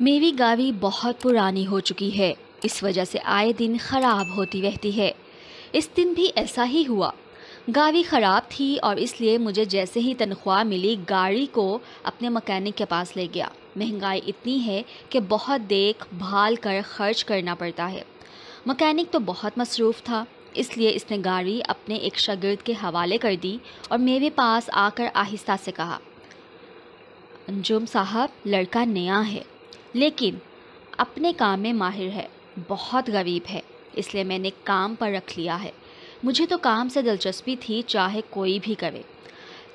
میری گاڑی بہت پرانی ہو چکی ہے، اس وجہ سے آئے دن خراب ہوتی رہتی ہے۔ اس دن بھی ایسا ہی ہوا۔ گاڑی خراب تھی اور اس لیے مجھے جیسے ہی تنخواہ ملی گاڑی کو اپنے مکینک کے پاس لے گیا۔ مہنگائی اتنی ہے کہ بہت دیکھ بھال کر خرچ کرنا پڑتا ہے۔ مکینک تو بہت مصروف تھا، اس لیے اس نے گاڑی اپنے ایک شاگرد کے حوالے کر دی اور میرے پاس آ کر آہستہ سے کہا، انجم صاحب، لڑکا نیا ہے لیکن اپنے کام میں ماہر ہے، بہت غریب ہے، اس لیے میں نے کام پر رکھ لیا ہے۔ مجھے تو کام سے دلچسپی تھی، چاہے کوئی بھی کرے۔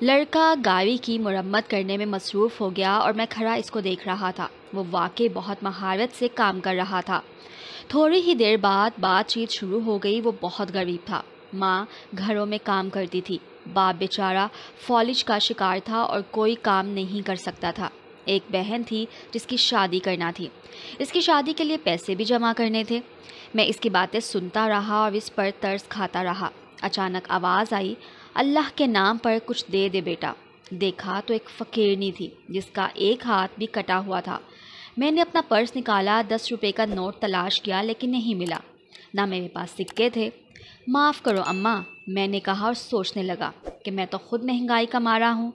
لڑکا گاڑی کی مرمت کرنے میں مصروف ہو گیا اور میں کھڑا اس کو دیکھ رہا تھا۔ وہ واقعی بہت مہارت سے کام کر رہا تھا۔ تھوڑی ہی دیر بعد بات چیت شروع ہو گئی۔ وہ بہت غریب تھا۔ ماں گھروں میں کام کرتی تھی، باپ بیچارہ فالج کا شکار تھا اور کوئی کام نہیں کر سکتا تھا۔ ایک بہن تھی جس کی شادی کرنا تھی، اس کی شادی کے لیے پیسے بھی جمع کرنے تھے۔ میں اس کی باتیں سنتا رہا اور اس پر ترس کھاتا رہا۔ اچانک آواز آئی، اللہ کے نام پر کچھ دے دے بیٹا۔ دیکھا تو ایک فقیرنی تھی جس کا ایک ہاتھ بھی کٹا ہوا تھا۔ میں نے اپنا پرس نکالا، 10 روپے کا نوٹ تلاش کیا لیکن نہیں ملا، نہ میرے پاس سکے تھے۔ معاف کرو اماں، میں نے کہا اور سوچنے لگا کہ میں تو خود مہنگائی کا مارا ہوں،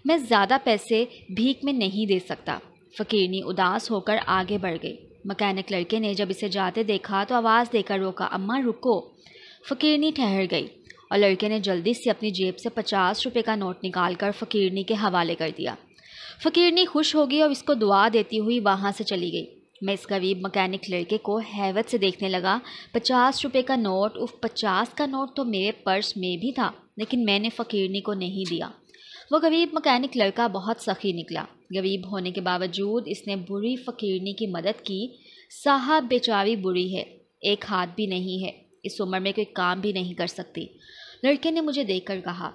میں زیادہ پیسے بھیک میں نہیں دے سکتا۔ فقیرنی اداس ہو کر آگے بڑھ گئی۔ مکینک لڑکے نے جب اسے جاتے دیکھا تو آواز دے کر روکا، اماں رکو۔ فقیرنی ٹھہر گئی اور لڑکے نے جلدی سے اپنی جیب سے 50 روپے کا نوٹ نکال کر فقیرنی کے حوالے کر دیا۔ فقیرنی خوش ہو گئی اور اس کو دعا دیتی ہوئی وہاں سے چلی گئی۔ میں اس غریب مکینک لڑکے کو حیرت سے دیکھنے لگا۔ 50 روپے کا نوٹ، 50 کا نوٹ تو میرے پرس میں بھی تھا لیکن میں نے فقیرنی کو نہیں دیا۔ وہ غریب مکینک لڑکا بہت سخی نکلا۔ غریب ہونے کے باوجود اس نے بری فقیرنی کی مدد کی۔ صاحب بیچاری بری ہے، ایک ہاتھ بھی نہیں ہے، اس عمر میں کوئی کام بھی نہیں کر سکتی، لڑکے نے مجھے دیکھ کر کہا۔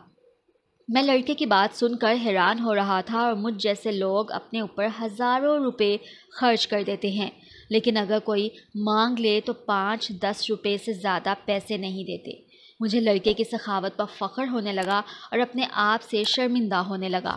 میں لڑکے کی بات سن کر حیران ہو رہا تھا اور مجھ جیسے لوگ اپنے اوپر ہزاروں روپے خرچ کر دیتے ہیں لیکن اگر کوئی مانگ لے تو 5-10 روپے سے زیادہ پیسے نہیں دیتے۔ مجھے لڑکے کی سخاوت پر فخر ہونے لگا اور اپنے آپ سے شرمندہ ہونے لگا۔